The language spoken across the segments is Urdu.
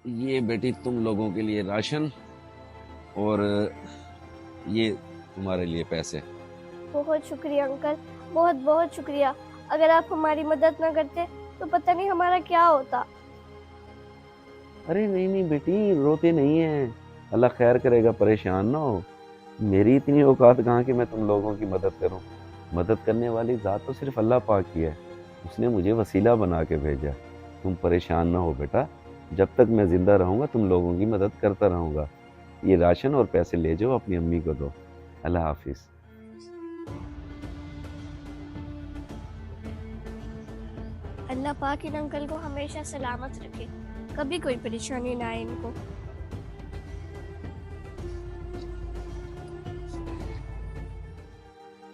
یہ بیٹی تم لوگوں کے لیے راشن، اور یہ تمہارے لیے پیسے۔ بہت شکریہ انکل، بہت بہت شکریہ۔ اگر آپ ہماری مدد نہ کرتے تو پتہ نہیں ہمارا کیا ہوتا۔ ارے نہیں نہیں بیٹی، روتے نہیں ہیں، اللہ خیر کرے گا، پریشان نہ ہو۔ میری اتنی اوقات کہاں کہ میں تم لوگوں کی مدد کروں؟ مدد کرنے والی ذات تو صرف اللہ پاک کی ہے، اس نے مجھے وسیلہ بنا کے بھیجا۔ تم پریشان نہ ہو بیٹا، جب تک میں زندہ رہوں گا تم لوگوں کی مدد کرتا رہوں گا۔ یہ راشن اور پیسے لے جاؤ، اپنی امی کو دو۔ اللہ حافظ۔ اللہ پاک ان انکل کو ہمیشہ سلامت رکھے، کبھی کوئی پریشانی نہ آئے ان کو۔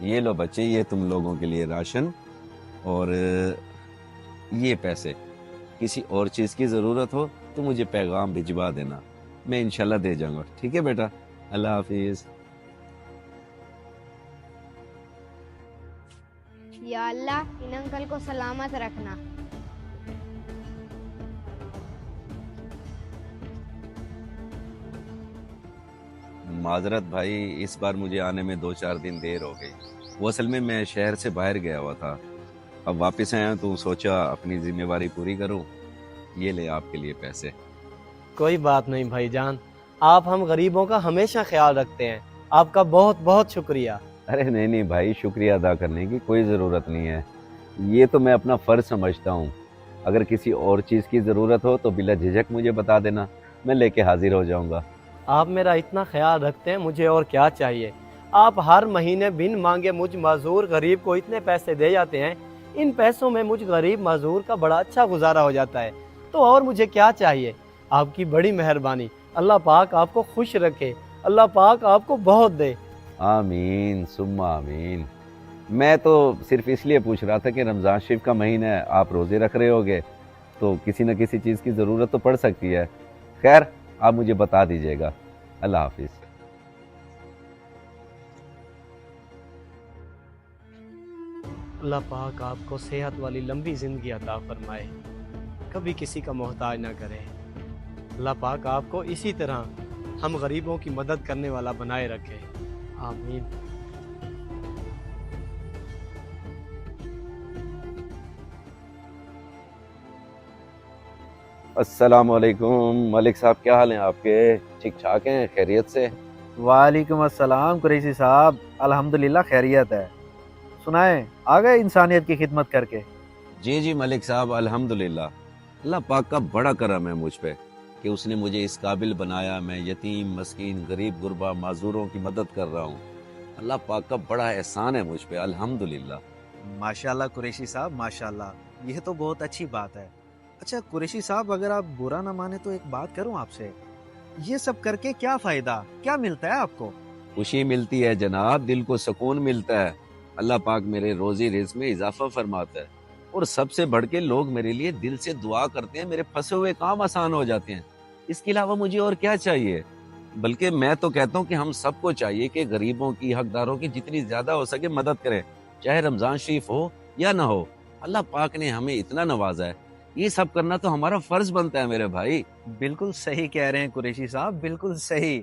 یہ لو بچے، یہ تم لوگوں کے لیے راشن اور یہ پیسے۔ کسی اور چیز کی ضرورت ہو تو مجھے پیغام بھجوا دینا، میں انشاءاللہ دے جاؤں گا۔ ٹھیک ہے بیٹا، اللہ حافظ۔ یا اللہ ان انکل کو سلامت رکھنا۔ معذرت بھائی، اس بار مجھے آنے میں 2-4 دن دیر ہو گئی، وہ اصل میں شہر سے باہر گیا ہوا تھا، اب واپس آیا تو سوچا اپنی ذمہ داری پوری کروں۔ یہ لے آپ کے لیے پیسے۔ کوئی بات نہیں بھائی جان، آپ ہم غریبوں کا ہمیشہ خیال رکھتے ہیں، آپ کا بہت بہت شکریہ۔ ارے نہیں نہیں بھائی، شکریہ ادا کرنے کی کوئی ضرورت نہیں ہے، یہ تو میں اپنا فرض سمجھتا ہوں۔ اگر کسی اور چیز کی ضرورت ہو تو بلا جھجک مجھے بتا دینا، میں لے کے حاضر ہو جاؤں گا۔ آپ میرا اتنا خیال رکھتے ہیں، مجھے اور کیا چاہیے؟ آپ ہر مہینے بن مانگے مجھ معذور غریب کو اتنے پیسے دے جاتے ہیں، ان پیسوں میں مجھ غریب معذور کا بڑا اچھا گزارا ہو جاتا ہے، تو اور مجھے کیا چاہیے؟ آپ کی بڑی مہربانی، اللہ پاک آپ کو خوش رکھے، اللہ پاک آپ کو بہت دے۔ آمین ثم آمین۔ میں تو صرف اس لیے پوچھ رہا تھا کہ رمضان شریف کا مہینہ ہے، آپ روزے رکھ رہے ہوگے تو کسی نہ کسی چیز کی ضرورت تو پڑ سکتی ہے۔ خیر، آپ مجھے بتا دیجیے گا۔ اللہ حافظ۔ اللہ پاک آپ کو صحت والی لمبی زندگی عطا فرمائے، کبھی کسی کا محتاج نہ کرے۔ اللہ پاک آپ کو اسی طرح ہم غریبوں کی مدد کرنے والا بنائے رکھے، آمین۔ السلام علیکم ملک صاحب، کیا حال ہیں آپ کے؟ ٹھیک ٹھاک ہیں؟ خیریت سے؟ وعلیکم السلام قریشی صاحب، الحمدللہ خیریت ہے۔ سنائیں، آ گئے انسانیت کی خدمت کر کے؟ جی جی ملک صاحب، الحمدللہ، اللہ پاک کا بڑا کرم ہے مجھ پہ کہ اس نے مجھے اس قابل بنایا، میں یتیم مسکین غریب غربا معذوروں کی مدد کر رہا ہوں۔ اللہ پاک کا بڑا احسان ہے مجھ پہ، الحمدللہ۔ ماشاءاللہ قریشی صاحب، ماشاءاللہ، یہ تو بہت اچھی بات ہے۔ اچھا قریشی صاحب، اگر آپ برا نہ مانے تو ایک بات کروں آپ سے، یہ سب کر کے کیا فائدہ، کیا ملتا ہے آپ کو؟ خوشی ملتی ہے جناب، دل کو سکون ملتا ہے، اللہ پاک میرے روزی رزق میں اضافہ فرماتا ہے، اور سب سے بڑھ کے لوگ میرے لیے دل سے دعا کرتے ہیں، میرے پھنسے ہوئے کام آسان ہو جاتے ہیں۔ اس کے علاوہ مجھے اور کیا چاہیے؟ بلکہ میں تو کہتا ہوں کہ ہم سب کو چاہیے کہ غریبوں کی، حقداروں کی جتنی زیادہ ہو سکے مدد کریں، چاہے رمضان شریف ہو یا نہ ہو۔ اللہ پاک نے ہمیں اتنا نوازا ہے، یہ سب کرنا تو ہمارا فرض بنتا ہے میرے بھائی۔ بالکل صحیح کہہ رہے ہیں قریشی صاحب، بالکل صحیح۔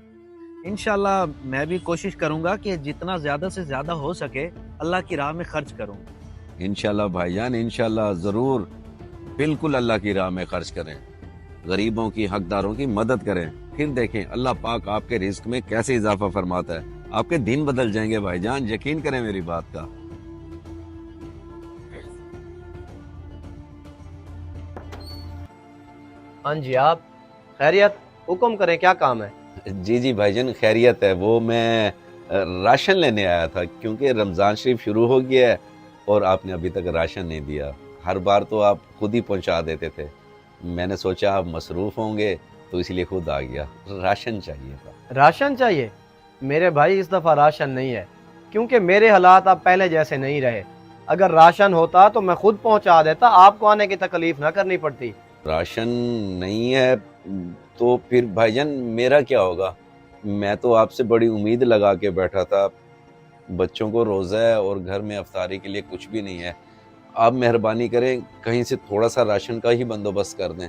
انشاءاللہ میں بھی کوشش کروں گا کہ جتنا زیادہ سے زیادہ ہو سکے اللہ کی راہ میں خرچ کروں۔ انشاءاللہ بھائی جان، انشاءاللہ ضرور، بالکل اللہ کی راہ میں خرچ کریں، غریبوں کی، حقداروں کی مدد کریں، پھر دیکھیں اللہ پاک آپ کے رزق میں کیسے اضافہ فرماتا ہے، آپ کے دن بدل جائیں گے بھائی جان، یقین کریں میری بات کا۔ ہاں جی، آپ خیریت؟ حکم کریں، کیا کام ہے؟ جی جی بھائی جان، خیریت ہے، وہ میں راشن لینے آیا تھا کیونکہ رمضان شریف شروع ہو گیا ہے اور آپ نے ابھی تک راشن نہیں دیا۔ ہر بار تو آپ خود ہی پہنچا دیتے تھے، میں نے سوچا آپ مصروف ہوں گے تو اس لیے خود آ گیا، راشن چاہیے تھا۔ راشن چاہیے؟ میرے بھائی اس دفعہ راشن نہیں ہے، کیونکہ میرے حالات اب پہلے جیسے نہیں رہے۔ اگر راشن ہوتا تو میں خود پہنچا دیتا، آپ کو آنے کی تکلیف نہ کرنی پڑتی۔ راشن نہیں ہے تو پھر بھائی جان میرا کیا ہوگا؟ میں تو آپ سے بڑی امید لگا کے بیٹھا تھا، بچوں کو روزہ ہے اور گھر میں افطاری کے لیے کچھ بھی نہیں ہے، آپ مہربانی کریں کہیں سے تھوڑا سا راشن کا ہی بندوبست کر دیں۔